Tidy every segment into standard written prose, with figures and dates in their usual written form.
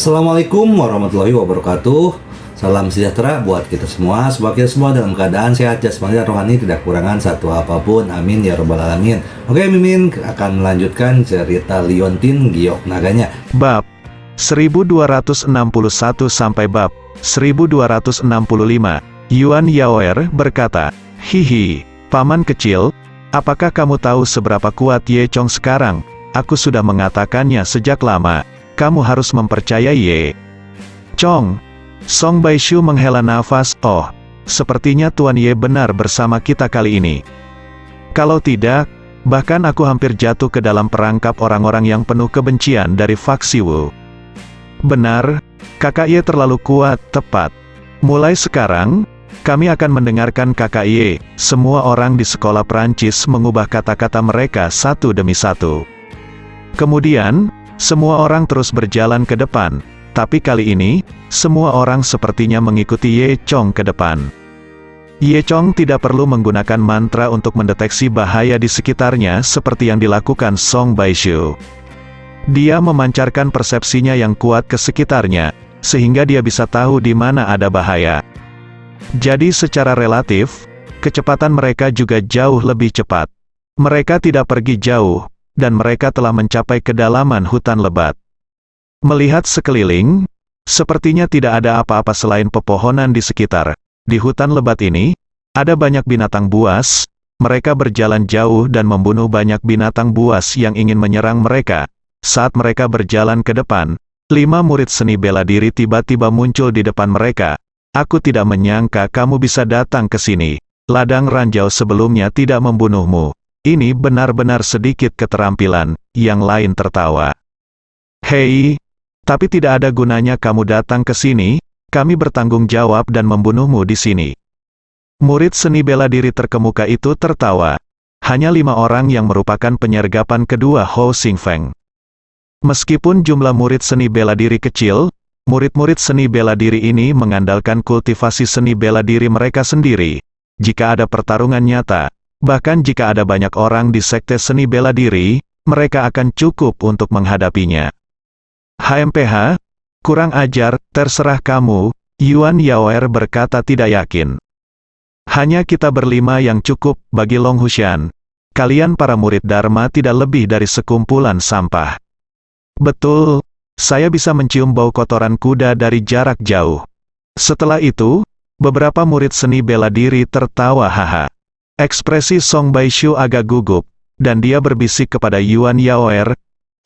Assalamualaikum warahmatullahi wabarakatuh. Salam sejahtera buat kita semua. Semoga kita semua dalam keadaan sehat jasmani dan rohani, tidak kekurangan satu apapun. Amin ya robbal alamin. Oke, Mimin akan melanjutkan cerita Liontin Giok Naganya. Bab 1261 sampai bab 1265. Yuan Yaoer berkata, "Hihi, paman kecil, apakah kamu tahu seberapa kuat Ye Chong sekarang? Aku sudah mengatakannya sejak lama. Kamu harus mempercayai Ye Chong." Song Baishu menghela nafas. "Oh, sepertinya Tuan Ye benar bersama kita kali ini. Kalau tidak, bahkan aku hampir jatuh ke dalam perangkap orang-orang yang penuh kebencian dari faksi Wu." "Benar, kakak Ye terlalu kuat, tepat. Mulai sekarang, kami akan mendengarkan kakak Ye." Semua orang di sekolah Prancis mengubah kata-kata mereka satu demi satu. Kemudian, semua orang terus berjalan ke depan, tapi kali ini, semua orang sepertinya mengikuti Ye Chong ke depan. Ye Chong tidak perlu menggunakan mantra untuk mendeteksi bahaya di sekitarnya seperti yang dilakukan Song Baishu. Dia memancarkan persepsinya yang kuat ke sekitarnya, sehingga dia bisa tahu di mana ada bahaya. Jadi secara relatif, kecepatan mereka juga jauh lebih cepat. Mereka tidak pergi jauh, dan mereka telah mencapai kedalaman hutan lebat. Melihat sekeliling, sepertinya tidak ada apa-apa selain pepohonan di sekitar. Di hutan lebat ini, ada banyak binatang buas. Mereka berjalan jauh dan membunuh banyak binatang buas yang ingin menyerang mereka. Saat mereka berjalan ke depan, 5 murid seni bela diri tiba-tiba muncul di depan mereka. "Aku tidak menyangka kamu bisa datang ke sini. Ladang ranjau sebelumnya tidak membunuhmu. Ini benar-benar sedikit keterampilan." Yang lain tertawa. "Hei, tapi tidak ada gunanya kamu datang ke sini, kami bertanggung jawab dan membunuhmu di sini." Murid seni bela diri terkemuka itu tertawa. Hanya 5 orang yang merupakan penyergapan kedua Hou Xingfeng. Meskipun jumlah murid seni bela diri kecil, murid-murid seni bela diri ini mengandalkan kultivasi seni bela diri mereka sendiri. Jika ada pertarungan nyata, bahkan jika ada banyak orang di sekte seni bela diri, mereka akan cukup untuk menghadapinya. "HMPH, kurang ajar, terserah kamu," Yuan Yaoer berkata tidak yakin. "Hanya kita berlima yang cukup, bagi Long Hushan. Kalian para murid Dharma tidak lebih dari sekumpulan sampah." "Betul, saya bisa mencium bau kotoran kuda dari jarak jauh." Setelah itu, beberapa murid seni bela diri tertawa haha. Ekspresi Song Baishu agak gugup, dan dia berbisik kepada Yuan Yaoer,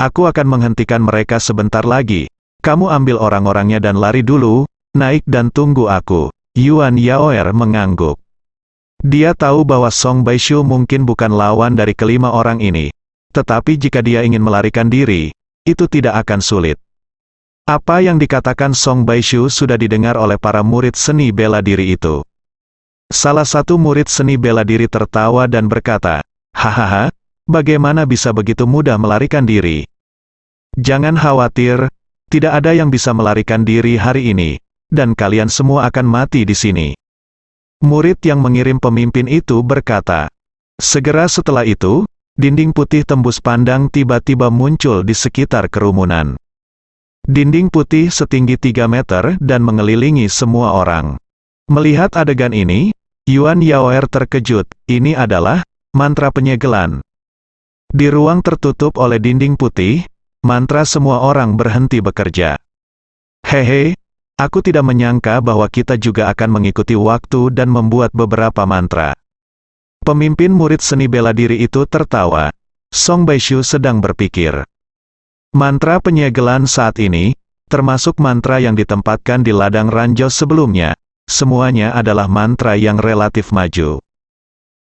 "Aku akan menghentikan mereka sebentar lagi. Kamu ambil orang-orangnya dan lari dulu, naik dan tunggu aku." Yuan Yaoer mengangguk. Dia tahu bahwa Song Baishu mungkin bukan lawan dari kelima orang ini. Tetapi jika dia ingin melarikan diri, itu tidak akan sulit. Apa yang dikatakan Song Baishu sudah didengar oleh para murid seni bela diri itu. Salah satu murid seni bela diri tertawa dan berkata, "Hahaha, bagaimana bisa begitu mudah melarikan diri? Jangan khawatir, tidak ada yang bisa melarikan diri hari ini, dan kalian semua akan mati di sini." Murid yang mengirim pemimpin itu berkata. Segera setelah itu, dinding putih tembus pandang tiba-tiba muncul di sekitar kerumunan. Dinding putih setinggi 3 meter dan mengelilingi semua orang. Melihat adegan ini, Yuan Yaoer terkejut. Ini adalah mantra penyegelan. Di ruang tertutup oleh dinding putih, mantra semua orang berhenti bekerja. "Hehe, aku tidak menyangka bahwa kita juga akan mengikuti waktu dan membuat beberapa mantra." Pemimpin murid seni bela diri itu tertawa. Song Baishu sedang berpikir. Mantra penyegelan saat ini, termasuk mantra yang ditempatkan di ladang ranjau sebelumnya, semuanya adalah mantra yang relatif maju.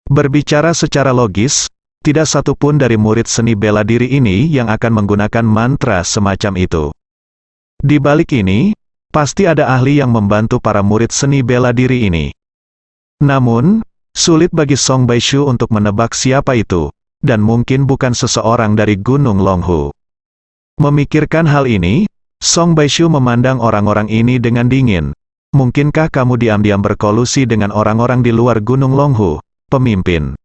Berbicara secara logis, tidak satu pun dari murid seni bela diri ini yang akan menggunakan mantra semacam itu. Di balik ini, pasti ada ahli yang membantu para murid seni bela diri ini. Namun, sulit bagi Song Baishu untuk menebak siapa itu, dan mungkin bukan seseorang dari Gunung Longhu. Memikirkan hal ini, Song Baishu memandang orang-orang ini dengan dingin. "Mungkinkah kamu diam-diam berkolusi dengan orang-orang di luar Gunung Longhu, pemimpin?"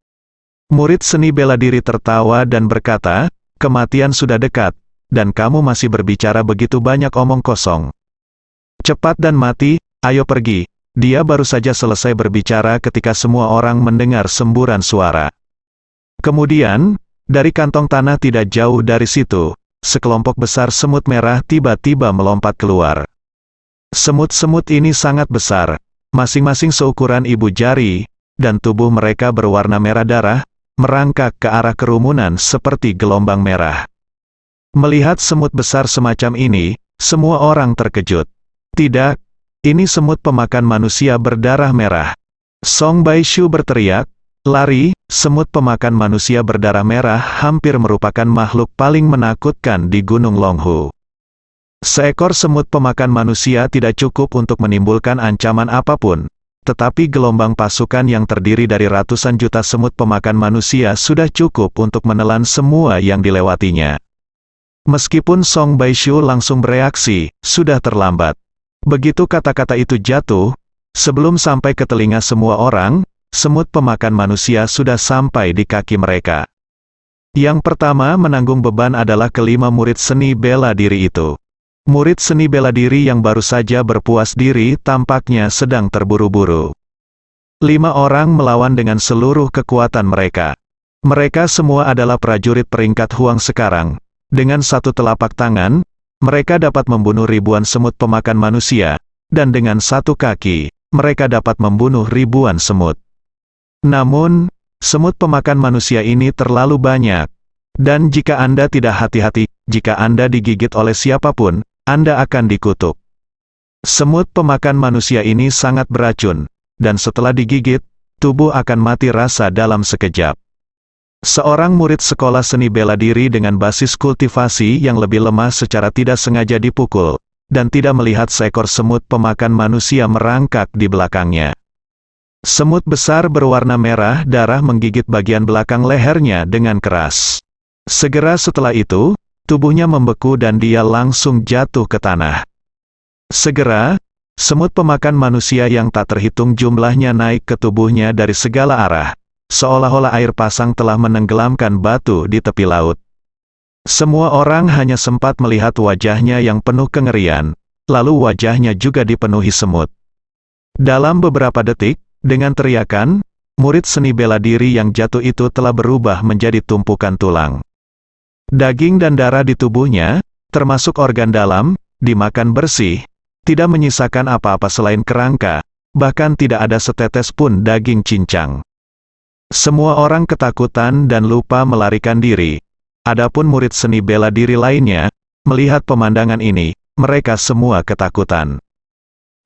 Murid seni bela diri tertawa dan berkata, "Kematian sudah dekat. dan kamu masih berbicara begitu banyak omong kosong. Cepat dan mati, ayo pergi. Dia baru saja selesai berbicara ketika semua orang mendengar semburan suara. Kemudian, dari kantong tanah tidak jauh dari situ, sekelompok besar semut merah tiba-tiba melompat keluar. Semut-semut ini sangat besar, masing-masing seukuran ibu jari, dan tubuh mereka berwarna merah darah, merangkak ke arah kerumunan seperti gelombang merah. Melihat semut besar semacam ini, semua orang terkejut. Tidak, ini semut pemakan manusia berdarah merah. Song Baishu berteriak, lari, semut pemakan manusia berdarah merah hampir merupakan makhluk paling menakutkan di Gunung Longhu. Seekor semut pemakan manusia tidak cukup untuk menimbulkan ancaman apapun, tetapi gelombang pasukan yang terdiri dari ratusan juta semut pemakan manusia sudah cukup untuk menelan semua yang dilewatinya. Meskipun Song Baishu langsung bereaksi, sudah terlambat. Begitu kata-kata itu jatuh, sebelum sampai ke telinga semua orang, semut pemakan manusia sudah sampai di kaki mereka. Yang pertama menanggung beban adalah kelima murid seni bela diri itu. Murid seni bela diri yang baru saja berpuas diri tampaknya sedang terburu-buru. 5 orang melawan dengan seluruh kekuatan mereka. Mereka semua adalah prajurit peringkat Huang sekarang. Dengan satu telapak tangan, mereka dapat membunuh ribuan semut pemakan manusia, dan dengan satu kaki, mereka dapat membunuh ribuan semut. Namun, semut pemakan manusia ini terlalu banyak. Dan jika Anda tidak hati-hati, jika Anda digigit oleh siapapun, Anda akan dikutuk. Semut pemakan manusia ini sangat beracun, dan setelah digigit, tubuh akan mati rasa dalam sekejap. Seorang murid sekolah seni bela diri dengan basis kultivasi yang lebih lemah secara tidak sengaja dipukul, dan tidak melihat seekor semut pemakan manusia merangkak di belakangnya. Semut besar berwarna merah darah menggigit bagian belakang lehernya dengan keras. Segera setelah itu, tubuhnya membeku dan dia langsung jatuh ke tanah. Segera, semut pemakan manusia yang tak terhitung jumlahnya naik ke tubuhnya dari segala arah, seolah-olah air pasang telah menenggelamkan batu di tepi laut. Semua orang hanya sempat melihat wajahnya yang penuh kengerian, lalu wajahnya juga dipenuhi semut. Dalam beberapa detik, dengan teriakan, murid seni bela diri yang jatuh itu telah berubah menjadi tumpukan tulang. Daging dan darah di tubuhnya, termasuk organ dalam, dimakan bersih, tidak menyisakan apa-apa selain kerangka, bahkan tidak ada setetes pun daging cincang. Semua orang ketakutan dan lupa melarikan diri. Adapun murid seni bela diri lainnya, melihat pemandangan ini, mereka semua ketakutan.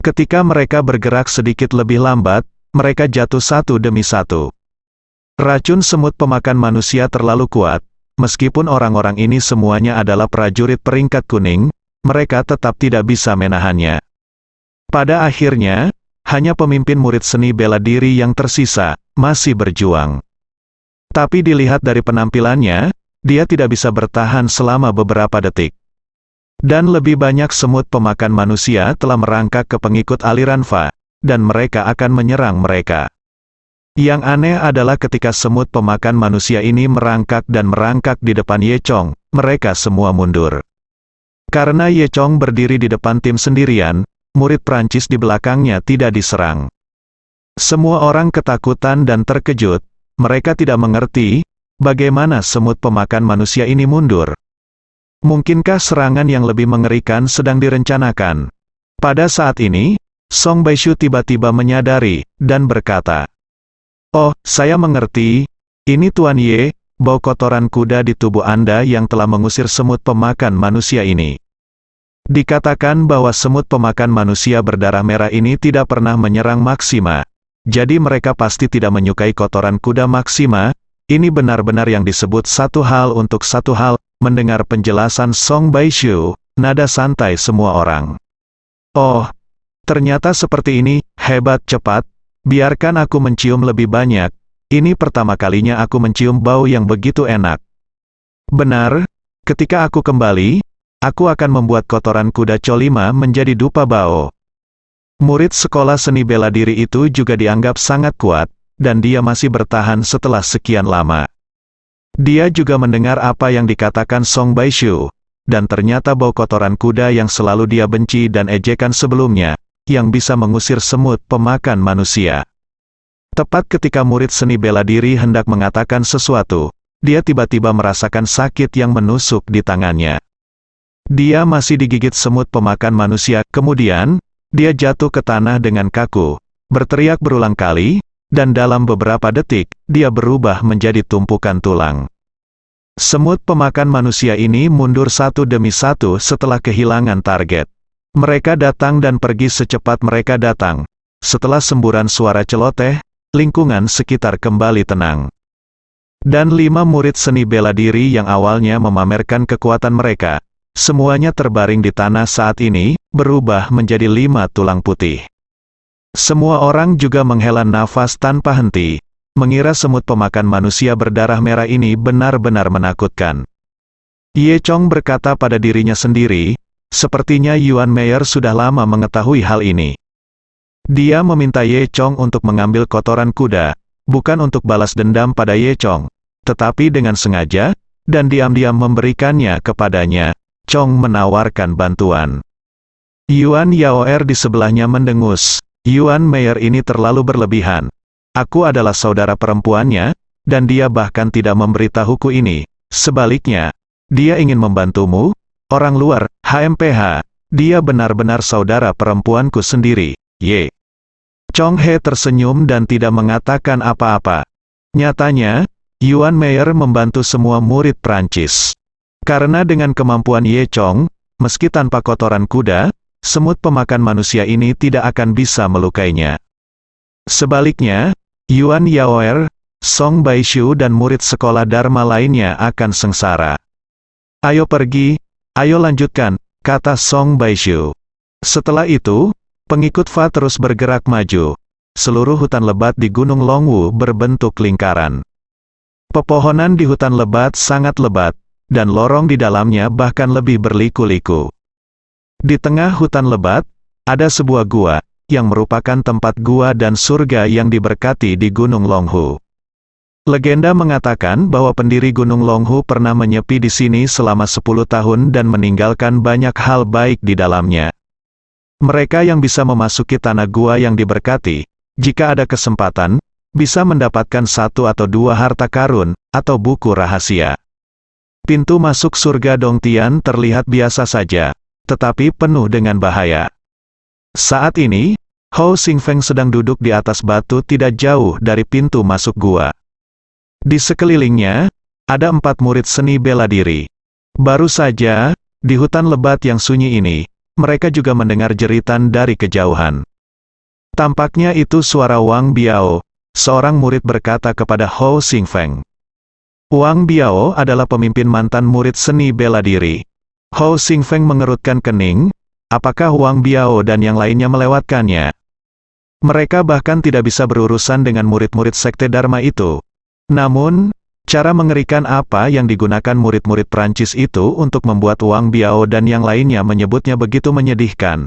Ketika mereka bergerak sedikit lebih lambat, mereka jatuh satu demi satu. Racun semut pemakan manusia terlalu kuat, meskipun orang-orang ini semuanya adalah prajurit peringkat kuning, mereka tetap tidak bisa menahannya. Pada akhirnya, hanya pemimpin murid seni bela diri yang tersisa, masih berjuang. Tapi dilihat dari penampilannya, dia tidak bisa bertahan selama beberapa detik. Dan lebih banyak semut pemakan manusia telah merangkak ke pengikut aliran Fa, dan mereka akan menyerang mereka. Yang aneh adalah ketika semut pemakan manusia ini merangkak dan merangkak di depan Ye Chong, mereka semua mundur. Karena Ye Chong berdiri di depan tim sendirian, murid Prancis di belakangnya tidak diserang. Semua orang ketakutan dan terkejut, mereka tidak mengerti, bagaimana semut pemakan manusia ini mundur. Mungkinkah serangan yang lebih mengerikan sedang direncanakan? Pada saat ini, Song Baishu tiba-tiba menyadari, dan berkata, "Oh, saya mengerti, ini Tuan Ye, bau kotoran kuda di tubuh Anda yang telah mengusir semut pemakan manusia ini." Dikatakan bahwa semut pemakan manusia berdarah merah ini tidak pernah menyerang Maxima, jadi mereka pasti tidak menyukai kotoran kuda Maxima. Ini benar-benar yang disebut satu hal untuk satu hal. Mendengar penjelasan Song Baishu, nada santai semua orang. "Oh, ternyata seperti ini, hebat, cepat, biarkan aku mencium lebih banyak, ini pertama kalinya aku mencium bau yang begitu enak. Benar, ketika aku kembali, aku akan membuat kotoran kuda Cholima menjadi dupa bao." Murid sekolah seni bela diri itu juga dianggap sangat kuat, dan dia masih bertahan setelah sekian lama. Dia juga mendengar apa yang dikatakan Song Baishu, dan ternyata bau kotoran kuda yang selalu dia benci dan ejekan sebelumnya, yang bisa mengusir semut pemakan manusia. Tepat ketika murid seni bela diri hendak mengatakan sesuatu, dia tiba-tiba merasakan sakit yang menusuk di tangannya. Dia masih digigit semut pemakan manusia, kemudian, dia jatuh ke tanah dengan kaku, berteriak berulang kali, dan dalam beberapa detik, dia berubah menjadi tumpukan tulang. Semut pemakan manusia ini mundur satu demi satu setelah kehilangan target. Mereka datang dan pergi secepat mereka datang. Setelah semburan suara celoteh, lingkungan sekitar kembali tenang. Dan 5 murid seni bela diri yang awalnya memamerkan kekuatan mereka, semuanya terbaring di tanah saat ini, berubah menjadi 5 tulang putih. Semua orang juga menghela nafas tanpa henti, mengira semut pemakan manusia berdarah merah ini benar-benar menakutkan. Ye Chong berkata pada dirinya sendiri, sepertinya Yuan Meyer sudah lama mengetahui hal ini. Dia meminta Ye Chong untuk mengambil kotoran kuda, bukan untuk balas dendam pada Ye Chong, tetapi dengan sengaja, dan diam-diam memberikannya kepadanya. Chong menawarkan bantuan. Yuan Yaoer di sebelahnya mendengus, Yuan Meyer ini terlalu berlebihan. Aku adalah saudara perempuannya, dan dia bahkan tidak memberitahuku ini. Sebaliknya, dia ingin membantumu, orang luar, HMPH, dia benar-benar saudara perempuanku sendiri, Ye. Chong He tersenyum dan tidak mengatakan apa-apa. Nyatanya, Yuan Meyer membantu semua murid Prancis. Karena dengan kemampuan Ye Chong, meski tanpa kotoran kuda, semut pemakan manusia ini tidak akan bisa melukainya. Sebaliknya, Yuan Yaoer, Song Baishu dan murid sekolah Dharma lainnya akan sengsara. Ayo pergi, ayo lanjutkan, kata Song Baishu. Setelah itu, pengikut Fa terus bergerak maju. Seluruh hutan lebat di Gunung Longwu berbentuk lingkaran. Pepohonan di hutan lebat sangat lebat, dan lorong di dalamnya bahkan lebih berliku-liku. Di tengah hutan lebat, ada sebuah gua, yang merupakan tempat gua dan surga yang diberkati di Gunung Longhu. Legenda mengatakan bahwa pendiri Gunung Longhu pernah menyepi di sini selama 10 tahun dan meninggalkan banyak hal baik di dalamnya. Mereka yang bisa memasuki tanah gua yang diberkati, jika ada kesempatan, bisa mendapatkan 1 atau 2 harta karun, atau buku rahasia. Pintu masuk surga Dongtian terlihat biasa saja, tetapi penuh dengan bahaya. Saat ini, Hou Xingfeng sedang duduk di atas batu tidak jauh dari pintu masuk gua. Di sekelilingnya, ada 4 murid seni bela diri. Baru saja, di hutan lebat yang sunyi ini, mereka juga mendengar jeritan dari kejauhan. Tampaknya itu suara Wang Biao, seorang murid berkata kepada Hou Xingfeng. Wang Biao adalah pemimpin mantan murid seni bela diri. Hou Xingfeng mengerutkan kening, apakah Wang Biao dan yang lainnya melewatkannya? Mereka bahkan tidak bisa berurusan dengan murid-murid sekte Dharma itu. Namun, cara mengerikan apa yang digunakan murid-murid Prancis itu untuk membuat Wang Biao dan yang lainnya menyebutnya begitu menyedihkan.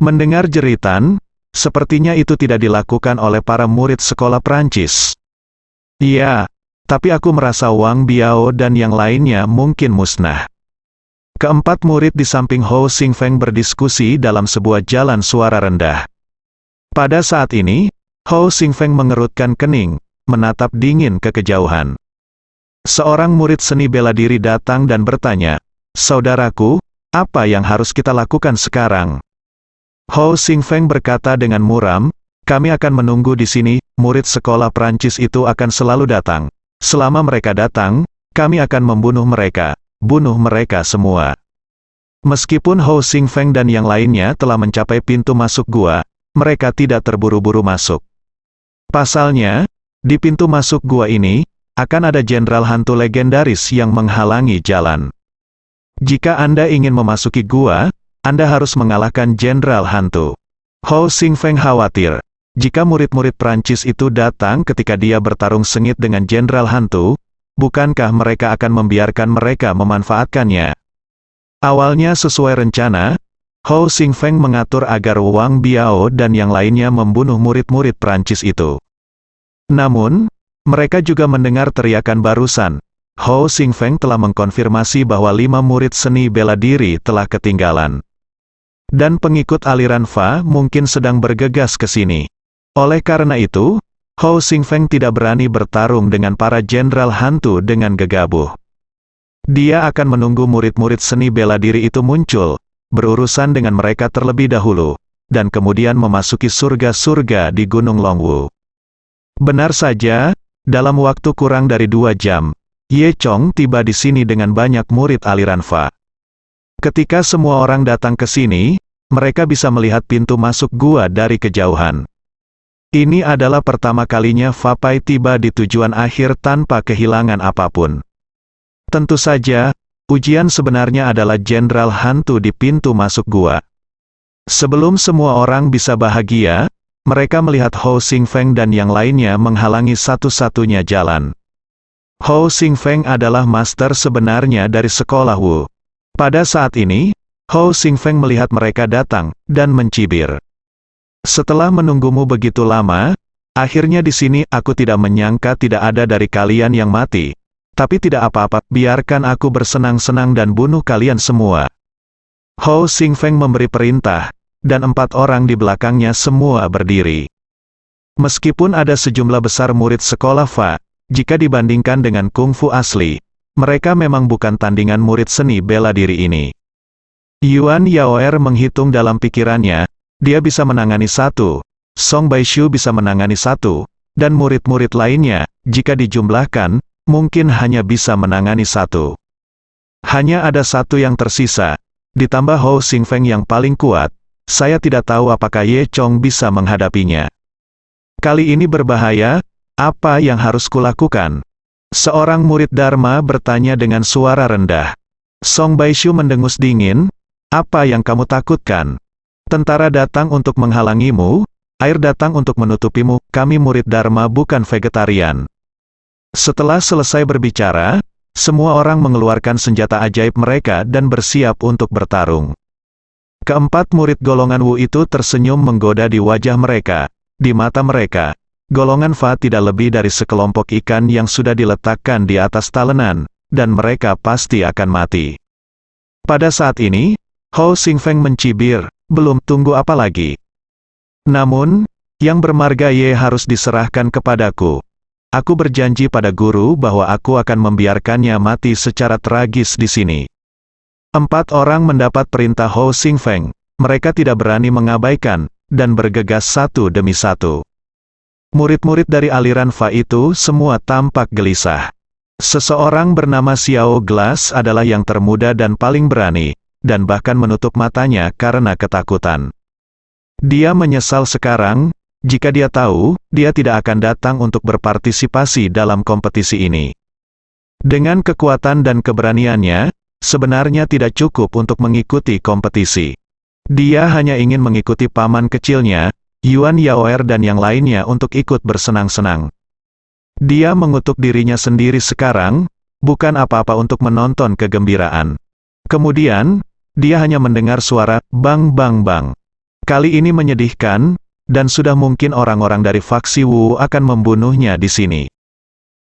Mendengar jeritan, sepertinya itu tidak dilakukan oleh para murid sekolah Prancis. Iya, tapi aku merasa Wang Biao dan yang lainnya mungkin musnah. Keempat murid di samping Hou Xingfeng berdiskusi dalam sebuah jalan suara rendah. Pada saat ini, Hou Xingfeng mengerutkan kening, menatap dingin ke kejauhan. Seorang murid seni bela diri datang dan bertanya, "Saudaraku, apa yang harus kita lakukan sekarang?" Hou Xingfeng berkata dengan muram, "Kami akan menunggu di sini, murid sekolah Prancis itu akan selalu datang. Selama mereka datang, kami akan membunuh mereka, bunuh mereka semua." Meskipun Hou Xingfeng dan yang lainnya telah mencapai pintu masuk gua, mereka tidak terburu-buru masuk. Pasalnya, di pintu masuk gua ini, akan ada jenderal hantu legendaris yang menghalangi jalan. Jika Anda ingin memasuki gua, Anda harus mengalahkan jenderal hantu. Hou Xingfeng khawatir, jika murid-murid Prancis itu datang ketika dia bertarung sengit dengan jenderal hantu, bukankah mereka akan membiarkan mereka memanfaatkannya? Awalnya sesuai rencana, Hou Xingfeng mengatur agar Wang Biao dan yang lainnya membunuh murid-murid Prancis itu. Namun, mereka juga mendengar teriakan barusan, Hou Xingfeng telah mengkonfirmasi bahwa 5 murid seni bela diri telah ketinggalan. Dan pengikut aliran Fa mungkin sedang bergegas ke sini. Oleh karena itu, Hou Xingfeng tidak berani bertarung dengan para jenderal hantu dengan gegabah. Dia akan menunggu murid-murid seni bela diri itu muncul, berurusan dengan mereka terlebih dahulu, dan kemudian memasuki surga-surga di Gunung Longwu. Benar saja, dalam waktu kurang dari 2 jam, Ye Chong tiba di sini dengan banyak murid aliran Fa. Ketika semua orang datang ke sini, mereka bisa melihat pintu masuk gua dari kejauhan. Ini adalah pertama kalinya Fa Pai tiba di tujuan akhir tanpa kehilangan apapun. Tentu saja, ujian sebenarnya adalah jenderal hantu di pintu masuk gua. Sebelum semua orang bisa bahagia, mereka melihat Hou Xingfeng dan yang lainnya menghalangi satu-satunya jalan. Hou Xingfeng adalah master sebenarnya dari sekolah Wu. Pada saat ini, Hou Xingfeng melihat mereka datang, dan mencibir. Setelah menunggumu begitu lama, akhirnya di sini aku tidak menyangka tidak ada dari kalian yang mati. Tapi tidak apa-apa, biarkan aku bersenang-senang dan bunuh kalian semua. Hou Xingfeng memberi perintah, dan 4 orang di belakangnya semua berdiri. Meskipun ada sejumlah besar murid sekolah Fa, jika dibandingkan dengan kungfu asli, mereka memang bukan tandingan murid seni bela diri ini. Yuan Yaoer menghitung dalam pikirannya, dia bisa menangani 1, Song Baishu bisa menangani 1, dan murid-murid lainnya, jika dijumlahkan, mungkin hanya bisa menangani 1. Hanya ada 1 yang tersisa, ditambah Hou Xingfeng yang paling kuat, saya tidak tahu apakah Ye Chong bisa menghadapinya. Kali ini berbahaya. Apa yang harus kulakukan? Seorang murid Dharma bertanya dengan suara rendah. Song Baishu mendengus dingin, apa yang kamu takutkan? Tentara datang untuk menghalangimu, air datang untuk menutupimu, kami murid Dharma bukan vegetarian. Setelah selesai berbicara, semua orang mengeluarkan senjata ajaib mereka dan bersiap untuk bertarung. Keempat murid golongan Wu itu tersenyum menggoda di wajah mereka, di mata mereka. Golongan Fa tidak lebih dari sekelompok ikan yang sudah diletakkan di atas talenan, dan mereka pasti akan mati. Pada saat ini, Hou Xingfeng mencibir, belum tunggu apa lagi. Namun, yang bermarga Ye harus diserahkan kepadaku. Aku berjanji pada guru bahwa aku akan membiarkannya mati secara tragis di sini. 4 orang mendapat perintah Hou Xingfeng, mereka tidak berani mengabaikan, dan bergegas satu demi satu. Murid-murid dari aliran Fa itu semua tampak gelisah. Seseorang bernama Xiao Glass adalah yang termuda dan paling berani, dan bahkan menutup matanya karena ketakutan. Dia menyesal sekarang, jika dia tahu, dia tidak akan datang untuk berpartisipasi dalam kompetisi ini. Dengan kekuatan dan keberaniannya, sebenarnya tidak cukup untuk mengikuti kompetisi. Dia hanya ingin mengikuti paman kecilnya, Yuan Yaoer dan yang lainnya untuk ikut bersenang-senang. Dia mengutuk dirinya sendiri sekarang, bukan apa-apa untuk menonton kegembiraan. Kemudian, dia hanya mendengar suara, bang bang bang. Kali ini menyedihkan, dan sudah mungkin orang-orang dari faksi Wu akan membunuhnya di sini.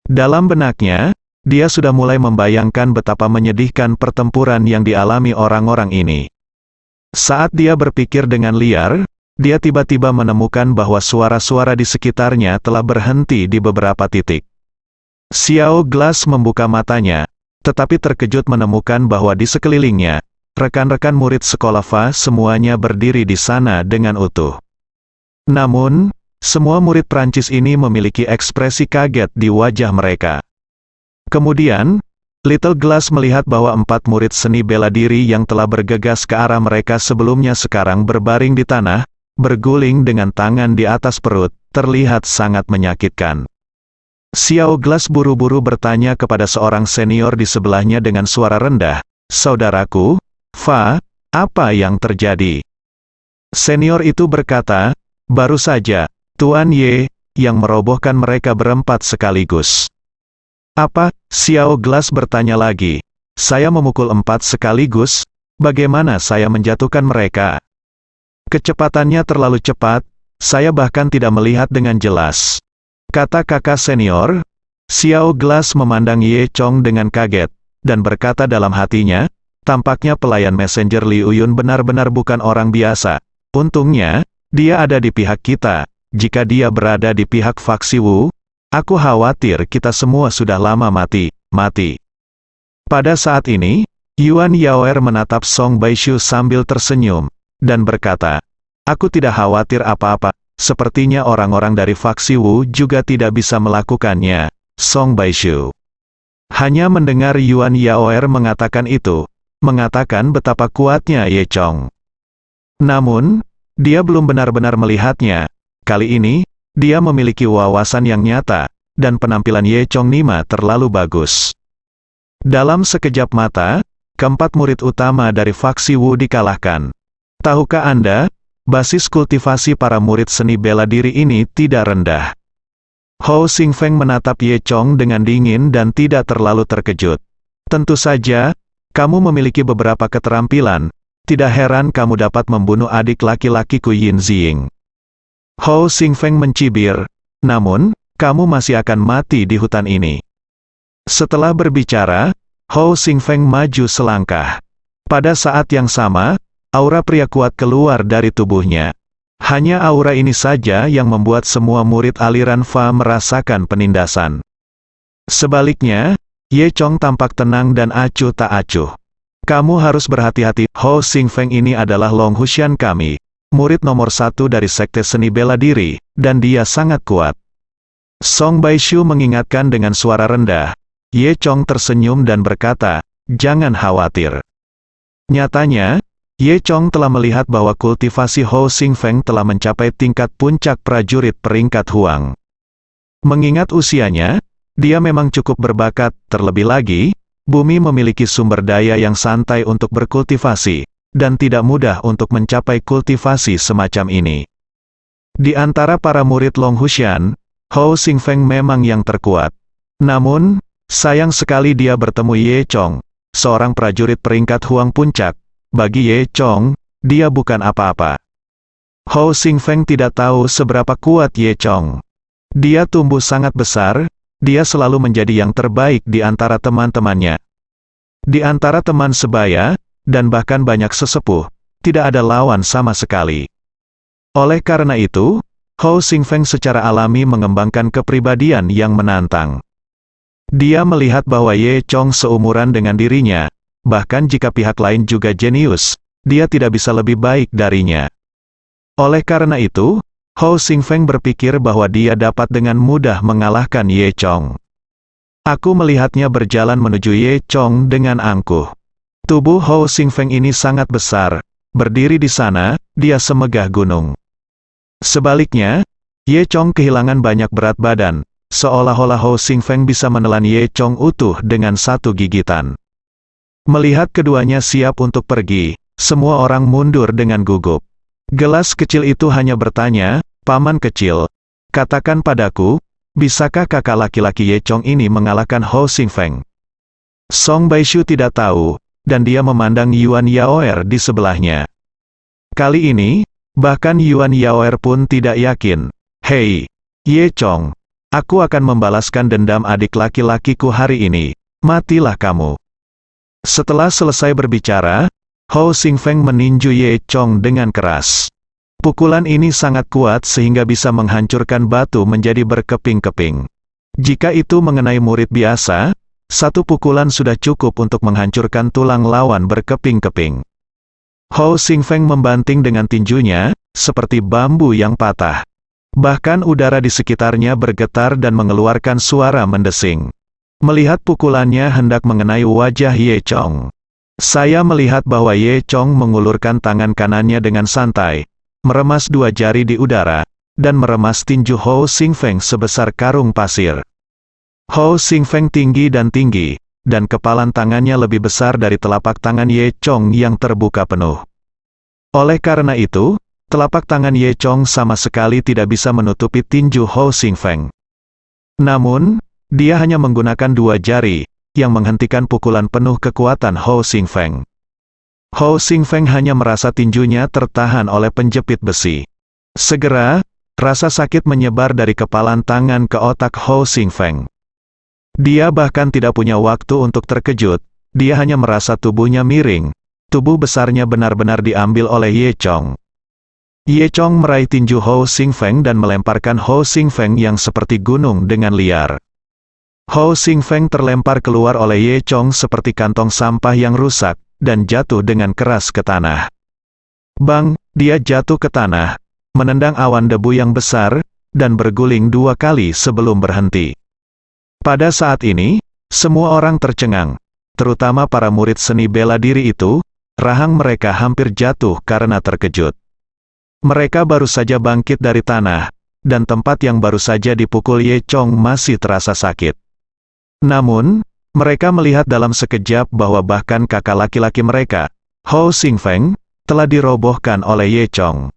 Dalam benaknya, dia sudah mulai membayangkan betapa menyedihkan pertempuran yang dialami orang-orang ini. Saat dia berpikir dengan liar, dia tiba-tiba menemukan bahwa suara-suara di sekitarnya telah berhenti di beberapa titik. Xiao Glass membuka matanya, tetapi terkejut menemukan bahwa di sekelilingnya, rekan-rekan murid sekolah Fa semuanya berdiri di sana dengan utuh. Namun, semua murid Prancis ini memiliki ekspresi kaget di wajah mereka. Kemudian, Little Glass melihat bahwa 4 murid seni bela diri yang telah bergegas ke arah mereka sebelumnya sekarang berbaring di tanah, berguling dengan tangan di atas perut, terlihat sangat menyakitkan. Xiao Glass buru-buru bertanya kepada seorang senior di sebelahnya dengan suara rendah, "Saudaraku, Fa, apa yang terjadi?" Senior itu berkata, "Baru saja, Tuan Ye, yang merobohkan mereka berempat sekaligus." "Apa?" Xiao Glass bertanya lagi. "Saya memukul 4 sekaligus, bagaimana saya menjatuhkan mereka?" "Kecepatannya terlalu cepat, saya bahkan tidak melihat dengan jelas," kata kakak senior. Xiao Glass memandang Ye Chong dengan kaget, dan berkata dalam hatinya, tampaknya pelayan messenger Liu Yun benar-benar bukan orang biasa. Untungnya, dia ada di pihak kita. Jika dia berada di pihak faksi Wu, aku khawatir kita semua sudah lama mati. Pada saat ini, Yuan Yaoer menatap Song Baishu sambil tersenyum, dan berkata, aku tidak khawatir apa-apa, sepertinya orang-orang dari faksi Wu juga tidak bisa melakukannya. Song Baishu hanya mendengar Yuan Yaoer mengatakan itu, mengatakan betapa kuatnya Ye Chong. Namun, dia belum benar-benar melihatnya. Kali ini, dia memiliki wawasan yang nyata, dan penampilan Ye Chong Nima terlalu bagus. Dalam sekejap mata, keempat murid utama dari faksi Wu dikalahkan. Tahukah Anda, basis kultivasi para murid seni bela diri ini tidak rendah. Hou Xingfeng menatap Ye Chong dengan dingin dan tidak terlalu terkejut. Tentu saja, kamu memiliki beberapa keterampilan, tidak heran kamu dapat membunuh adik laki-lakiku Yin Ziying. Hou Xingfeng mencibir, namun, kamu masih akan mati di hutan ini. Setelah berbicara, Hou Xingfeng maju selangkah. Pada saat yang sama, aura pria kuat keluar dari tubuhnya. Hanya aura ini saja yang membuat semua murid aliran Fa merasakan penindasan. Sebaliknya, Ye Chong tampak tenang dan acuh tak acuh. Kamu harus berhati-hati, Hou Xingfeng ini adalah Long Hushan kami, murid nomor 1 dari sekte seni bela diri, dan dia sangat kuat. Song Baishu mengingatkan dengan suara rendah. Ye Chong tersenyum dan berkata, jangan khawatir. Nyatanya, Ye Chong telah melihat bahwa kultivasi Hou Xingfeng telah mencapai tingkat puncak prajurit peringkat Huang. Mengingat usianya, dia memang cukup berbakat, terlebih lagi, bumi memiliki sumber daya yang santai untuk berkultivasi, dan tidak mudah untuk mencapai kultivasi semacam ini. Di antara para murid Long Hushan, Hou Xingfeng memang yang terkuat. Namun, sayang sekali dia bertemu Ye Chong, seorang prajurit peringkat Huang puncak. Bagi Ye Chong, dia bukan apa-apa. Hou Xingfeng tidak tahu seberapa kuat Ye Chong. Dia tumbuh sangat besar, dia selalu menjadi yang terbaik di antara teman-temannya. Di antara teman sebaya, dan bahkan banyak sesepuh, tidak ada lawan sama sekali. Oleh karena itu, Hou Xingfeng secara alami mengembangkan kepribadian yang menantang. Dia melihat bahwa Ye Chong seumuran dengan dirinya. Bahkan jika pihak lain juga jenius, dia tidak bisa lebih baik darinya. Oleh karena itu, Hou Xingfeng berpikir bahwa dia dapat dengan mudah mengalahkan Ye Chong. Aku melihatnya berjalan menuju Ye Chong dengan angkuh. Tubuh Hou Xingfeng ini sangat besar, berdiri di sana, dia semegah gunung. Sebaliknya, Ye Chong kehilangan banyak berat badan, seolah-olah Hou Xingfeng bisa menelan Ye Chong utuh dengan satu gigitan. Melihat keduanya siap untuk pergi, semua orang mundur dengan gugup. Gelas kecil itu hanya bertanya, Paman kecil, katakan padaku, bisakah kakak laki-laki Ye Chong ini mengalahkan Hou Xingfeng? Song Baishu tidak tahu, dan dia memandang Yuan Yaoer di sebelahnya. Kali ini, bahkan Yuan Yaoer pun tidak yakin. Hei, Ye Chong, aku akan membalaskan dendam adik laki-lakiku hari ini, matilah kamu. Setelah selesai berbicara, Hou Xingfeng meninju Ye Chong dengan keras. Pukulan ini sangat kuat sehingga bisa menghancurkan batu menjadi berkeping-keping. Jika itu mengenai murid biasa, satu pukulan sudah cukup untuk menghancurkan tulang lawan berkeping-keping. Hou Xingfeng membanting dengan tinjunya, seperti bambu yang patah. Bahkan udara di sekitarnya bergetar dan mengeluarkan suara mendesing. Melihat pukulannya hendak mengenai wajah Ye Chong. Saya melihat bahwa Ye Chong mengulurkan tangan kanannya dengan santai, meremas dua jari di udara, dan meremas tinju Hou Xingfeng sebesar karung pasir. Hou Xingfeng tinggi, dan kepalan tangannya lebih besar dari telapak tangan Ye Chong yang terbuka penuh. Oleh karena itu, telapak tangan Ye Chong sama sekali tidak bisa menutupi tinju Hou Xingfeng. Namun, dia hanya menggunakan dua jari, yang menghentikan pukulan penuh kekuatan Hou Xingfeng. Hou Xingfeng hanya merasa tinjunya tertahan oleh penjepit besi. Segera, rasa sakit menyebar dari kepalan tangan ke otak Hou Xingfeng. Dia bahkan tidak punya waktu untuk terkejut, dia hanya merasa tubuhnya miring. Tubuh besarnya benar-benar diambil oleh Ye Chong. Ye Chong meraih tinju Hou Xingfeng dan melemparkan Hou Xingfeng yang seperti gunung dengan liar. Hou Xingfeng terlempar keluar oleh Ye Chong seperti kantong sampah yang rusak, dan jatuh dengan keras ke tanah. Bang, dia jatuh ke tanah, menendang awan debu yang besar, dan berguling 2 kali sebelum berhenti. Pada saat ini, semua orang tercengang, terutama para murid seni bela diri itu, rahang mereka hampir jatuh karena terkejut. Mereka baru saja bangkit dari tanah, dan tempat yang baru saja dipukul Ye Chong masih terasa sakit. Namun, mereka melihat dalam sekejap bahwa bahkan kakak laki-laki mereka, Hou Xingfeng, telah dirobohkan oleh Ye Chong.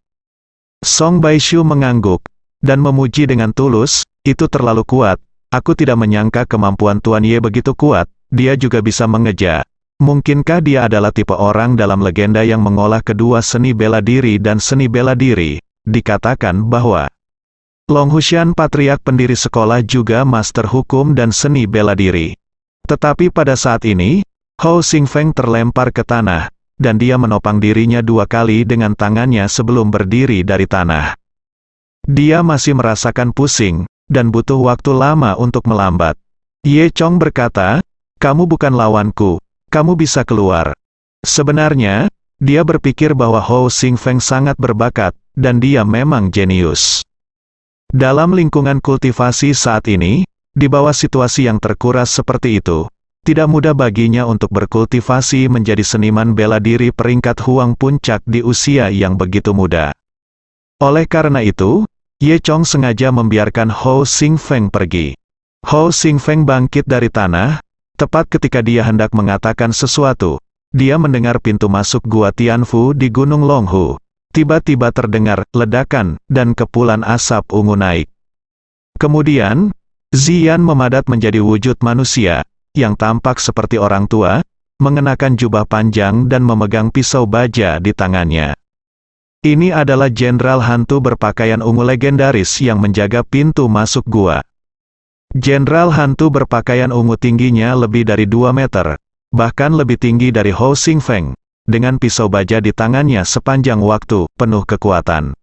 Song Baishu mengangguk, dan memuji dengan tulus, itu terlalu kuat. Aku tidak menyangka kemampuan Tuan Ye begitu kuat, dia juga bisa mengeja. Mungkinkah dia adalah tipe orang dalam legenda yang mengolah kedua seni bela diri dan seni bela diri? Dikatakan bahwa Long Hushan patriark pendiri sekolah juga master hukum dan seni bela diri. Tetapi pada saat ini, Hou Xingfeng terlempar ke tanah, dan dia menopang dirinya 2 kali dengan tangannya sebelum berdiri dari tanah. Dia masih merasakan pusing, dan butuh waktu lama untuk melambat. Ye Chong berkata, "Kamu bukan lawanku, kamu bisa keluar." Sebenarnya, dia berpikir bahwa Hou Xingfeng sangat berbakat, dan dia memang jenius. Dalam lingkungan kultivasi saat ini, di bawah situasi yang terkuras seperti itu, tidak mudah baginya untuk berkultivasi menjadi seniman bela diri peringkat Huang puncak di usia yang begitu muda. Oleh karena itu, Ye Chong sengaja membiarkan Hou Xingfeng pergi. Hou Xingfeng bangkit dari tanah, tepat ketika dia hendak mengatakan sesuatu. Dia mendengar pintu masuk gua Tianfu di Gunung Longhu. Tiba-tiba terdengar ledakan, dan kepulan asap ungu naik. Kemudian, Ziyan memadat menjadi wujud manusia, yang tampak seperti orang tua, mengenakan jubah panjang dan memegang pisau baja di tangannya. Ini adalah jenderal hantu berpakaian ungu legendaris yang menjaga pintu masuk gua. Jenderal hantu berpakaian ungu tingginya lebih dari 2 meter, bahkan lebih tinggi dari Hou Xingfeng, dengan pisau baja di tangannya sepanjang waktu, penuh kekuatan.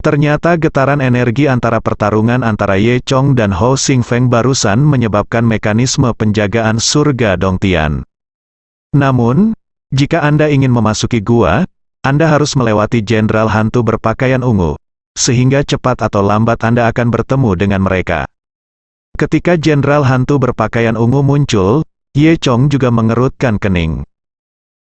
Ternyata getaran energi antara pertarungan antara Ye Chong dan Hou Xingfeng barusan menyebabkan mekanisme penjagaan surga Dongtian. Namun, jika Anda ingin memasuki gua, Anda harus melewati jenderal hantu berpakaian ungu, sehingga cepat atau lambat Anda akan bertemu dengan mereka. Ketika jenderal hantu berpakaian ungu muncul, Ye Chong juga mengerutkan kening.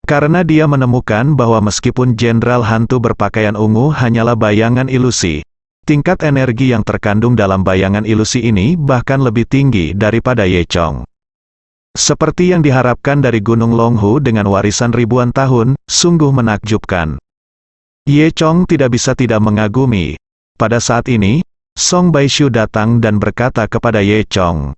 Karena dia menemukan bahwa meskipun jenderal hantu berpakaian ungu hanyalah bayangan ilusi, tingkat energi yang terkandung dalam bayangan ilusi ini bahkan lebih tinggi daripada Ye Chong. Seperti yang diharapkan dari Gunung Longhu dengan warisan ribuan tahun, sungguh menakjubkan. Ye Chong tidak bisa tidak mengagumi. Pada saat ini, Song Baishu datang dan berkata kepada Ye Chong,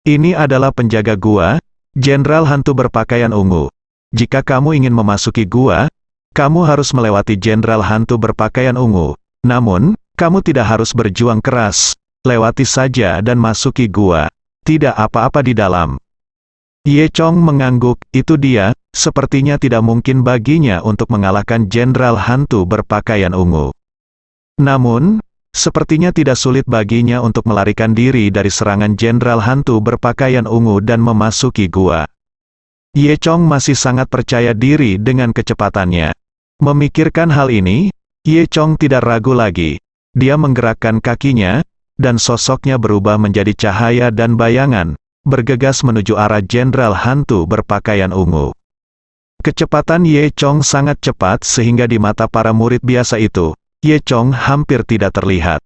"Ini adalah penjaga gua, jenderal hantu berpakaian ungu. Jika kamu ingin memasuki gua, kamu harus melewati jenderal hantu berpakaian ungu. Namun, kamu tidak harus berjuang keras. Lewati saja dan masuki gua. Tidak apa-apa di dalam." Ye Chong mengangguk, itu dia, sepertinya tidak mungkin baginya untuk mengalahkan jenderal hantu berpakaian ungu. Namun, sepertinya tidak sulit baginya untuk melarikan diri dari serangan jenderal hantu berpakaian ungu dan memasuki gua. Ye Chong masih sangat percaya diri dengan kecepatannya. Memikirkan hal ini, Ye Chong tidak ragu lagi. Dia menggerakkan kakinya, dan sosoknya berubah menjadi cahaya dan bayangan, bergegas menuju arah jenderal hantu berpakaian ungu. Kecepatan Ye Chong sangat cepat sehingga di mata para murid biasa itu, Ye Chong hampir tidak terlihat.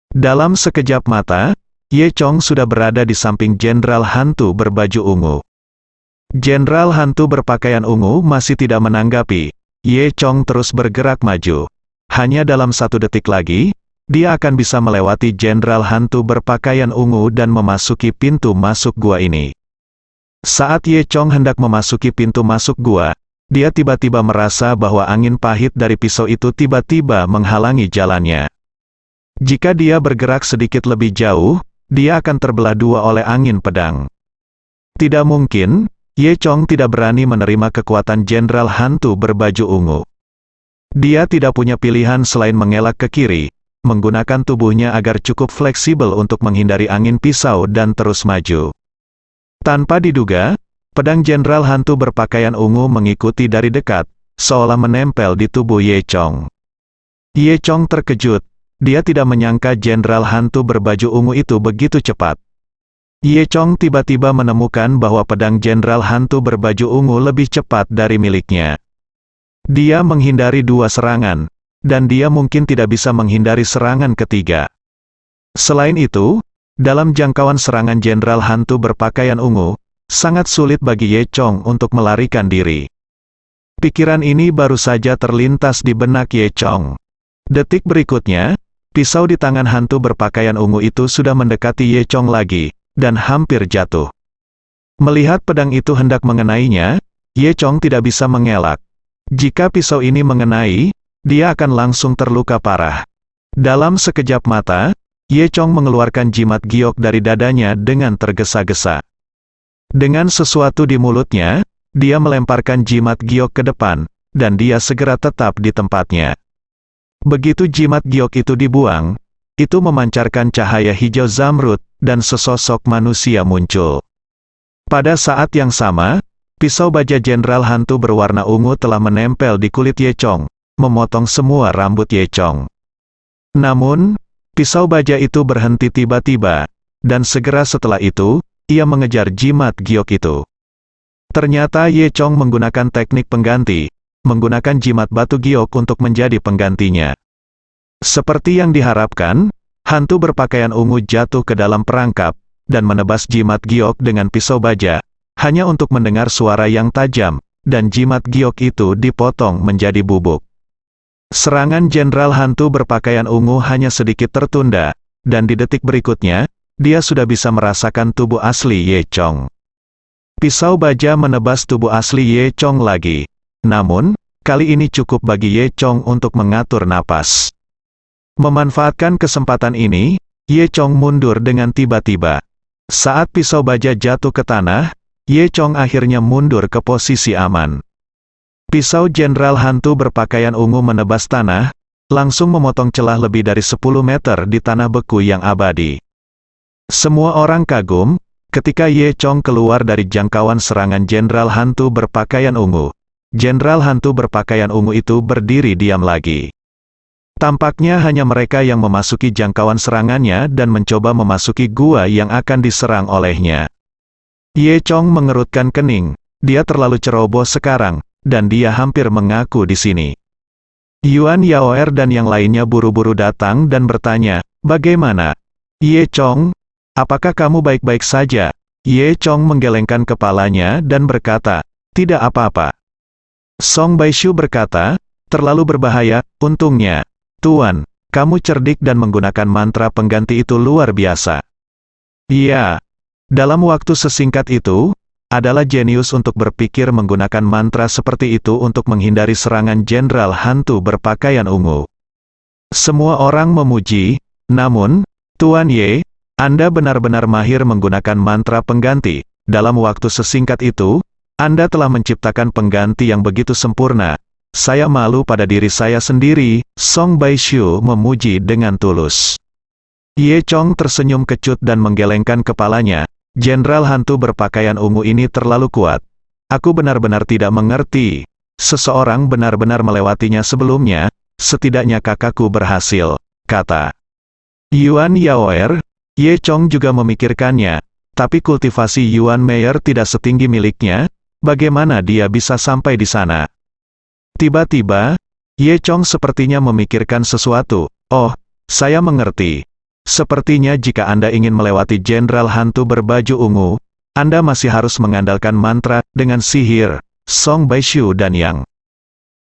Dalam sekejap mata, Ye Chong sudah berada di samping jenderal hantu berbaju ungu. Jenderal hantu berpakaian ungu masih tidak menanggapi. Ye Chong terus bergerak maju. Hanya dalam 1 detik lagi, dia akan bisa melewati jenderal hantu berpakaian ungu dan memasuki pintu masuk gua ini. Saat Ye Chong hendak memasuki pintu masuk gua, dia tiba-tiba merasa bahwa angin pahit dari pisau itu tiba-tiba menghalangi jalannya. Jika dia bergerak sedikit lebih jauh, dia akan terbelah dua oleh angin pedang. Tidak mungkin, Ye Chong tidak berani menerima kekuatan Jenderal Hantu berbaju ungu. Dia tidak punya pilihan selain mengelak ke kiri, menggunakan tubuhnya agar cukup fleksibel untuk menghindari angin pisau dan terus maju. Tanpa diduga, pedang Jenderal Hantu berpakaian ungu mengikuti dari dekat, seolah menempel di tubuh Ye Chong. Ye Chong terkejut. Dia tidak menyangka Jenderal Hantu berbaju ungu itu begitu cepat. Ye Chong tiba-tiba menemukan bahwa pedang Jenderal Hantu berbaju ungu lebih cepat dari miliknya. Dia menghindari dua serangan, dan dia mungkin tidak bisa menghindari serangan ketiga. Selain itu, dalam jangkauan serangan Jenderal Hantu berpakaian ungu, sangat sulit bagi Ye Chong untuk melarikan diri. Pikiran ini baru saja terlintas di benak Ye Chong. Detik berikutnya, pisau di tangan hantu berpakaian ungu itu sudah mendekati Ye Chong lagi, dan hampir jatuh. Melihat pedang itu hendak mengenainya, Ye Chong tidak bisa mengelak. Jika pisau ini mengenai, dia akan langsung terluka parah. Dalam sekejap mata, Ye Chong mengeluarkan jimat giok dari dadanya dengan tergesa-gesa. Dengan sesuatu di mulutnya, dia melemparkan jimat giok ke depan, dan dia segera tetap di tempatnya. Begitu jimat giok itu dibuang, itu memancarkan cahaya hijau zamrud, dan sesosok manusia muncul. Pada saat yang sama, pisau baja Jenderal Hantu berwarna ungu telah menempel di kulit Ye Chong, memotong semua rambut Ye Chong. Namun, pisau baja itu berhenti tiba-tiba, dan segera setelah itu, ia mengejar jimat giok itu. Ternyata Ye Chong menggunakan teknik pengganti, menggunakan jimat batu giok untuk menjadi penggantinya. Seperti yang diharapkan, hantu berpakaian ungu jatuh ke dalam perangkap, dan menebas jimat giok dengan pisau baja, hanya untuk mendengar suara yang tajam, dan jimat giok itu dipotong menjadi bubuk. Serangan Jenderal Hantu berpakaian ungu hanya sedikit tertunda, dan di detik berikutnya, dia sudah bisa merasakan tubuh asli Ye Chong. Pisau baja menebas tubuh asli Ye Chong lagi. Namun, kali ini cukup bagi Ye Chong untuk mengatur napas. Memanfaatkan kesempatan ini, Ye Chong mundur dengan tiba-tiba. Saat pisau baja jatuh ke tanah, Ye Chong akhirnya mundur ke posisi aman. Pisau Jenderal Hantu berpakaian ungu menebas tanah, langsung memotong celah lebih dari 10 meter di tanah beku yang abadi. Semua orang kagum, ketika Ye Chong keluar dari jangkauan serangan Jenderal Hantu berpakaian ungu. Jenderal Hantu berpakaian ungu itu berdiri diam lagi. Tampaknya hanya mereka yang memasuki jangkauan serangannya dan mencoba memasuki gua yang akan diserang olehnya. Ye Chong mengerutkan kening, dia terlalu ceroboh sekarang, dan dia hampir mengaku di sini. Yuan Yaoer dan yang lainnya buru-buru datang dan bertanya, "Bagaimana? Ye Chong, apakah kamu baik-baik saja?" Ye Chong menggelengkan kepalanya dan berkata, "Tidak apa-apa." Song Baishu berkata, "Terlalu berbahaya, untungnya. Tuan, kamu cerdik dan menggunakan mantra pengganti itu luar biasa." Iya. Dalam waktu sesingkat itu, adalah jenius untuk berpikir menggunakan mantra seperti itu untuk menghindari serangan Jenderal Hantu berpakaian ungu. Semua orang memuji, namun, Tuan Ye, Anda benar-benar mahir menggunakan mantra pengganti. Dalam waktu sesingkat itu, Anda telah menciptakan pengganti yang begitu sempurna. Saya malu pada diri saya sendiri, Song Baishu memuji dengan tulus. Ye Chong tersenyum kecut dan menggelengkan kepalanya. Jenderal Hantu berpakaian ungu ini terlalu kuat. Aku benar-benar tidak mengerti. Seseorang benar-benar melewatinya sebelumnya, setidaknya kakakku berhasil, kata Yuan Yaoer. Ye Chong juga memikirkannya, tapi kultivasi Yuan Meyer tidak setinggi miliknya. Bagaimana dia bisa sampai di sana? Tiba-tiba, Ye Chong sepertinya memikirkan sesuatu. Oh, saya mengerti. Sepertinya jika Anda ingin melewati Jenderal Hantu berbaju ungu, Anda masih harus mengandalkan mantra dengan sihir. Song Baishu dan yang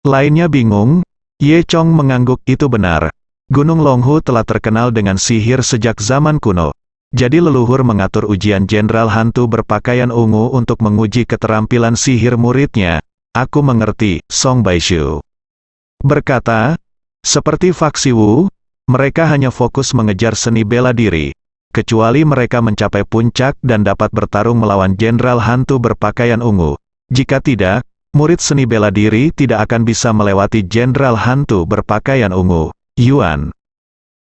lainnya bingung. Ye Chong mengangguk, itu benar. Gunung Longhu telah terkenal dengan sihir sejak zaman kuno. Jadi leluhur mengatur ujian Jenderal Hantu berpakaian ungu untuk menguji keterampilan sihir muridnya. Aku mengerti, Song Baishu berkata. Seperti faksi Wu, mereka hanya fokus mengejar seni bela diri. kecuali mereka mencapai puncak dan dapat bertarung melawan jenderal hantu berpakaian ungu. Jika tidak, murid seni bela diri tidak akan bisa melewati jenderal hantu berpakaian ungu. Yuan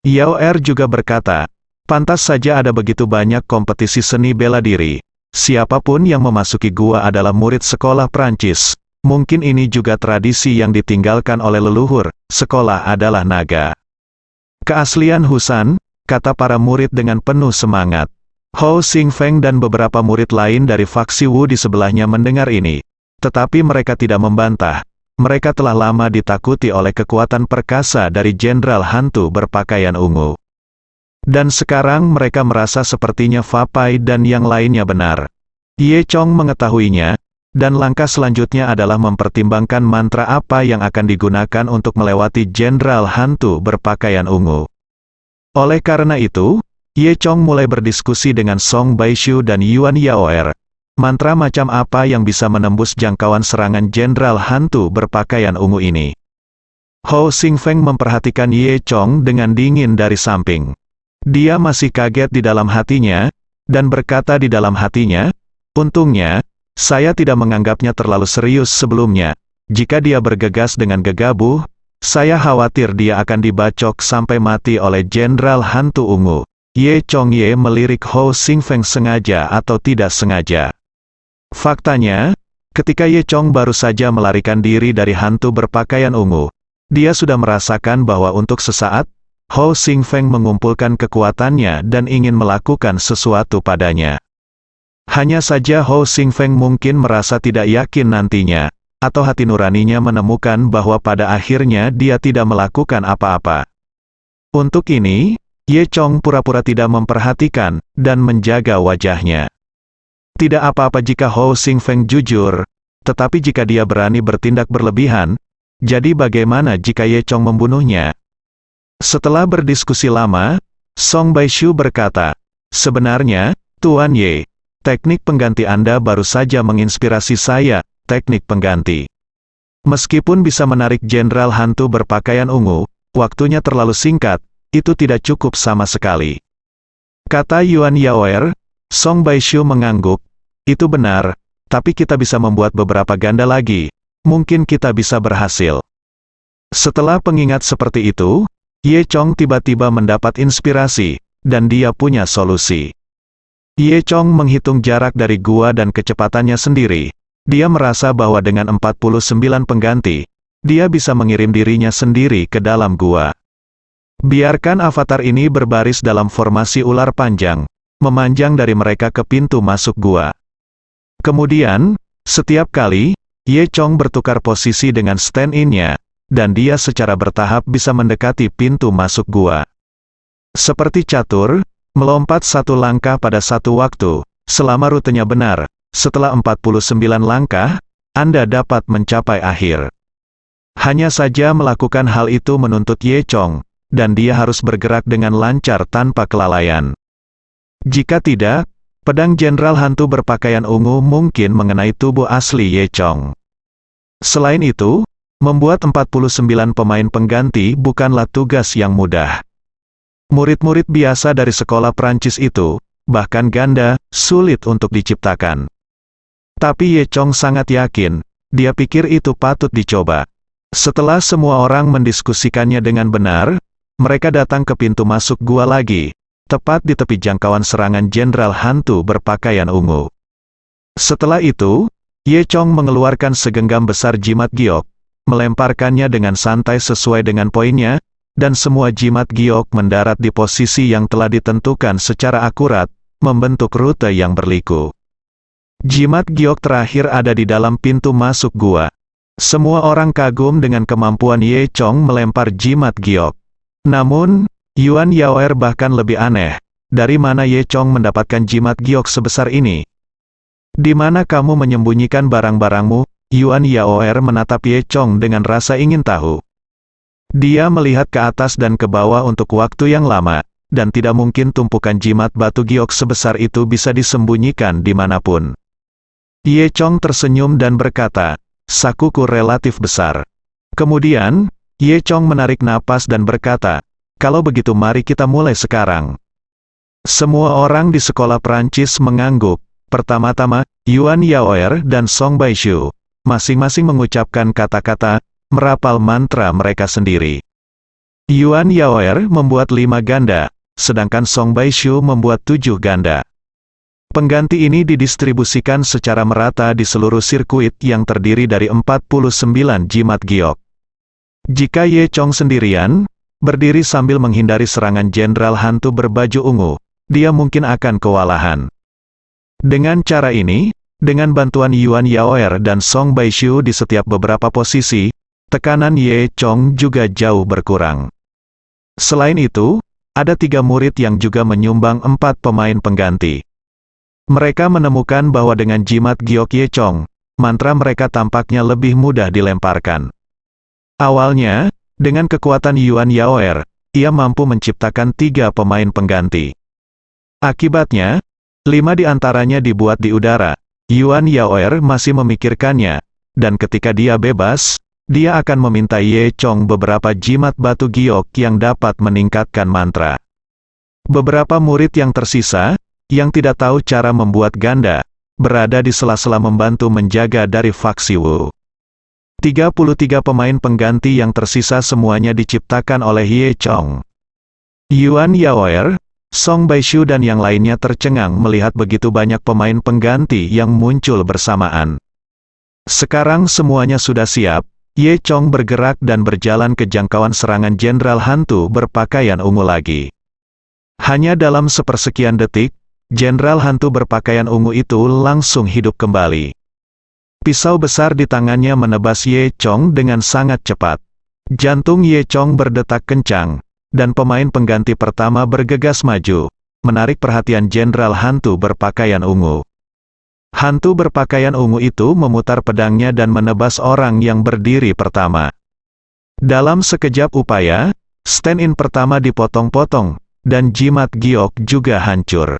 Yaoer juga berkata, pantas saja ada begitu banyak kompetisi seni bela diri. Siapapun yang memasuki gua adalah murid sekolah Prancis. Mungkin ini juga tradisi yang ditinggalkan oleh leluhur. Sekolah adalah naga. Keaslian Husan, kata para murid dengan penuh semangat. Hou Xingfeng dan beberapa murid lain dari faksi Wu di sebelahnya mendengar ini. Tetapi mereka tidak membantah. Mereka telah lama ditakuti oleh kekuatan perkasa dari jenderal hantu berpakaian ungu. Dan sekarang mereka merasa sepertinya Fapai dan yang lainnya benar. Ye Chong mengetahuinya, dan langkah selanjutnya adalah mempertimbangkan mantra apa yang akan digunakan untuk melewati jenderal hantu berpakaian ungu. Oleh karena itu, Ye Chong mulai berdiskusi dengan Song Baishu dan Yuan Yaoer. Mantra macam apa yang bisa menembus jangkauan serangan jenderal hantu berpakaian ungu ini? Hou Xingfeng memperhatikan Ye Chong dengan dingin dari samping. Dia masih kaget di dalam hatinya, dan berkata di dalam hatinya, untungnya, saya tidak menganggapnya terlalu serius sebelumnya. Jika dia bergegas dengan gegabah, saya khawatir dia akan dibacok sampai mati oleh jenderal hantu ungu. Ye Chong Ye melirik Hou Xingfeng sengaja atau tidak sengaja. Faktanya, ketika Ye Chong baru saja melarikan diri dari hantu berpakaian ungu, dia sudah merasakan bahwa untuk sesaat, Hou Xingfeng mengumpulkan kekuatannya dan ingin melakukan sesuatu padanya. Hanya saja Hou Xingfeng mungkin merasa tidak yakin nantinya, atau hati nuraninya menemukan bahwa pada akhirnya dia tidak melakukan apa-apa. Untuk ini, Ye Chong pura-pura tidak memperhatikan, dan menjaga wajahnya. Tidak apa-apa jika Hou Xingfeng jujur, tetapi jika dia berani bertindak berlebihan, jadi bagaimana jika Ye Chong membunuhnya? Setelah berdiskusi lama, Song Baishu berkata, sebenarnya, Tuan Ye, teknik pengganti Anda baru saja menginspirasi saya, teknik pengganti. Meskipun bisa menarik jenderal hantu berpakaian ungu, waktunya terlalu singkat, itu tidak cukup sama sekali. Kata Yuan Yaoer. Song Baishu mengangguk, itu benar, tapi kita bisa membuat beberapa ganda lagi, mungkin kita bisa berhasil. Setelah pengingat seperti itu, Ye Chong tiba-tiba mendapat inspirasi, dan dia punya solusi. Ye Chong menghitung jarak dari gua dan kecepatannya sendiri. Dia merasa bahwa dengan 49 pengganti, dia bisa mengirim dirinya sendiri ke dalam gua. Biarkan avatar ini berbaris dalam formasi ular panjang, memanjang dari mereka ke pintu masuk gua. Kemudian, setiap kali, Ye Chong bertukar posisi dengan stand-in-nya, dan dia secara bertahap bisa mendekati pintu masuk gua. Seperti catur, melompat satu langkah pada satu waktu, selama rutenya benar, setelah 49 langkah, Anda dapat mencapai akhir. Hanya saja melakukan hal itu menuntut Ye Chong, dan dia harus bergerak dengan lancar tanpa kelalaian. Jika tidak, pedang jenderal hantu berpakaian ungu mungkin mengenai tubuh asli Ye Chong. Selain itu, membuat 49 pemain pengganti bukanlah tugas yang mudah. Murid-murid biasa dari sekolah Prancis itu, bahkan ganda, sulit untuk diciptakan. Tapi Ye Chong sangat yakin, dia pikir itu patut dicoba. Setelah semua orang mendiskusikannya dengan benar, mereka datang ke pintu masuk gua lagi, tepat di tepi jangkauan serangan jenderal hantu berpakaian ungu. Setelah itu, Ye Chong mengeluarkan segenggam besar jimat giok, melemparkannya dengan santai sesuai dengan poinnya, dan semua jimat giok mendarat di posisi yang telah ditentukan secara akurat, membentuk rute yang berliku. Jimat giok terakhir ada di dalam pintu masuk gua. Semua orang kagum dengan kemampuan Ye Chong melempar jimat giok. Namun, Yuan Yaoer bahkan lebih aneh. Dari mana Ye Chong mendapatkan jimat giok sebesar ini? Di mana kamu menyembunyikan barang-barangmu? Yuan Yaoer menatap Ye Chong dengan rasa ingin tahu. Dia melihat ke atas dan ke bawah untuk waktu yang lama, dan tidak mungkin tumpukan jimat batu giok sebesar itu bisa disembunyikan dimanapun. Ye Chong tersenyum dan berkata, sakuku relatif besar. Kemudian, Ye Chong menarik napas dan berkata, kalau begitu mari kita mulai sekarang. Semua orang di sekolah Prancis mengangguk. Pertama-tama, Yuan Yaoer dan Song Baishu masing-masing mengucapkan kata-kata, merapal mantra mereka sendiri. Yuan Yaoer membuat 5 ganda, sedangkan Song Baishu membuat 7 ganda. Pengganti ini didistribusikan secara merata di seluruh sirkuit yang terdiri dari 49 jimat giok. Jika Ye Chong sendirian, berdiri sambil menghindari serangan jenderal hantu berbaju ungu, dia mungkin akan kewalahan. Dengan cara ini, dengan bantuan Yuan Yaoer dan Song Baishu di setiap beberapa posisi, tekanan Ye Chong juga jauh berkurang. Selain itu, ada 3 murid yang juga menyumbang 4 pemain pengganti. Mereka menemukan bahwa dengan jimat giok Ye Chong, mantra mereka tampaknya lebih mudah dilemparkan. Awalnya, dengan kekuatan Yuan Yaoer, ia mampu menciptakan 3 pemain pengganti. Akibatnya, 5 di antaranya dibuat di udara. Yuan Yaoer masih memikirkannya, dan ketika dia bebas, dia akan meminta Ye Chong beberapa jimat batu giok yang dapat meningkatkan mantra. Beberapa murid yang tersisa, yang tidak tahu cara membuat ganda, berada di sela-sela membantu menjaga dari faksi Wu. 33 pemain pengganti yang tersisa semuanya diciptakan oleh Ye Chong. Yuan Yaoer, Song Baishu dan yang lainnya tercengang melihat begitu banyak pemain pengganti yang muncul bersamaan. Sekarang semuanya sudah siap, Ye Chong bergerak dan berjalan ke jangkauan serangan jenderal hantu berpakaian ungu lagi. Hanya dalam sepersekian detik, jenderal hantu berpakaian ungu itu langsung hidup kembali. Pisau besar di tangannya menebas Ye Chong dengan sangat cepat. Jantung Ye Chong berdetak kencang, dan pemain pengganti pertama bergegas maju, menarik perhatian jenderal hantu berpakaian ungu. Hantu berpakaian ungu itu memutar pedangnya dan menebas orang yang berdiri pertama. Dalam sekejap upaya, stand-in pertama dipotong-potong, dan jimat giok juga hancur.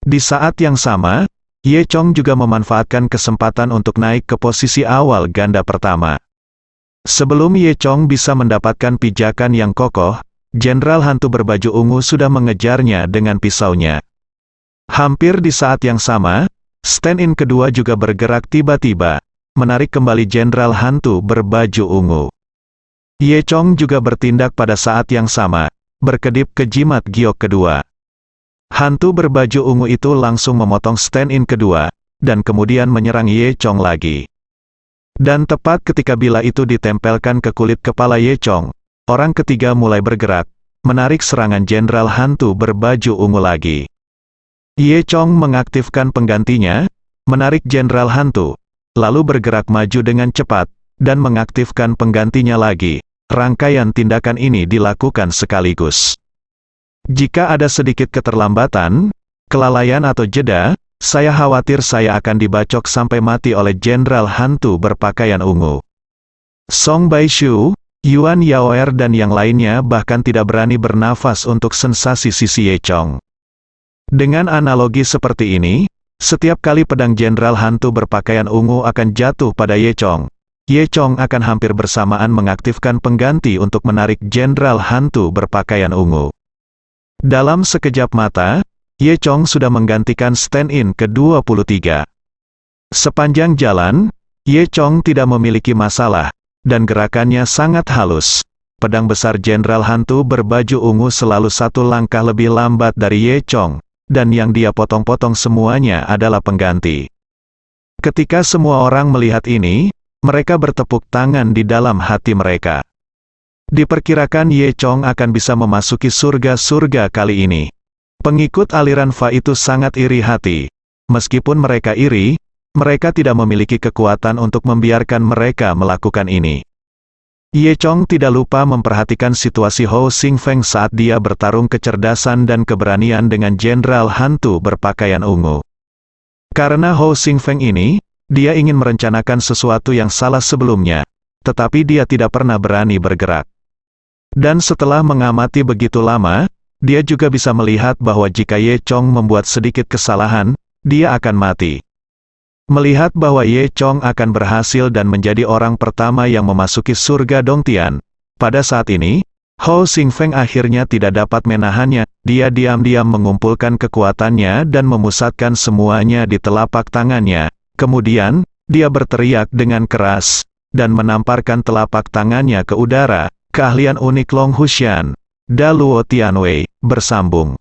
Di saat yang sama, Ye Chong juga memanfaatkan kesempatan untuk naik ke posisi awal ganda pertama. Sebelum Ye Chong bisa mendapatkan pijakan yang kokoh, jenderal hantu berbaju ungu sudah mengejarnya dengan pisaunya. Hampir di saat yang sama, stand-in kedua juga bergerak tiba-tiba, menarik kembali jenderal hantu berbaju ungu. Ye Chong juga bertindak pada saat yang sama, berkedip ke jimat giok kedua. Hantu berbaju ungu itu langsung memotong stand-in kedua, dan kemudian menyerang Ye Chong lagi. Dan tepat ketika bila itu ditempelkan ke kulit kepala Ye Chong, orang ketiga mulai bergerak, menarik serangan jenderal hantu berbaju ungu lagi. Ye Chong mengaktifkan penggantinya, menarik jenderal hantu, lalu bergerak maju dengan cepat, dan mengaktifkan penggantinya lagi. Rangkaian tindakan ini dilakukan sekaligus. Jika ada sedikit keterlambatan, kelalaian atau jeda, saya khawatir saya akan dibacok sampai mati oleh jenderal hantu berpakaian ungu. Song Baishu, Yuan Yaoer dan yang lainnya bahkan tidak berani bernafas untuk sensasi sisi Ye Chong. Dengan analogi seperti ini, setiap kali pedang jenderal hantu berpakaian ungu akan jatuh pada Ye Chong, Ye Chong akan hampir bersamaan mengaktifkan pengganti untuk menarik jenderal hantu berpakaian ungu. Dalam sekejap mata, Ye Chong sudah menggantikan stand-in ke-23. Sepanjang jalan, Ye Chong tidak memiliki masalah, dan gerakannya sangat halus. Pedang besar jenderal hantu berbaju ungu selalu satu langkah lebih lambat dari Ye Chong, dan yang dia potong-potong semuanya adalah pengganti. Ketika semua orang melihat ini, mereka bertepuk tangan di dalam hati mereka. Diperkirakan Ye Chong akan bisa memasuki surga-surga kali ini. Pengikut aliran Fa itu sangat iri hati. Meskipun mereka iri, mereka tidak memiliki kekuatan untuk membiarkan mereka melakukan ini. Ye Chong tidak lupa memperhatikan situasi Hou Xingfeng saat dia bertarung kecerdasan dan keberanian dengan jenderal hantu berpakaian ungu. Karena Hou Xingfeng ini, dia ingin merencanakan sesuatu yang salah sebelumnya, tetapi dia tidak pernah berani bergerak. Dan setelah mengamati begitu lama, dia juga bisa melihat bahwa jika Ye Chong membuat sedikit kesalahan, dia akan mati. Melihat bahwa Ye Chong akan berhasil dan menjadi orang pertama yang memasuki surga Dongtian, pada saat ini, Hou Xingfeng akhirnya tidak dapat menahannya, dia diam-diam mengumpulkan kekuatannya dan memusatkan semuanya di telapak tangannya. Kemudian, dia berteriak dengan keras, dan menamparkan telapak tangannya ke udara. Keahlian unik Long Hushan, Da Luo Tianwei, bersambung.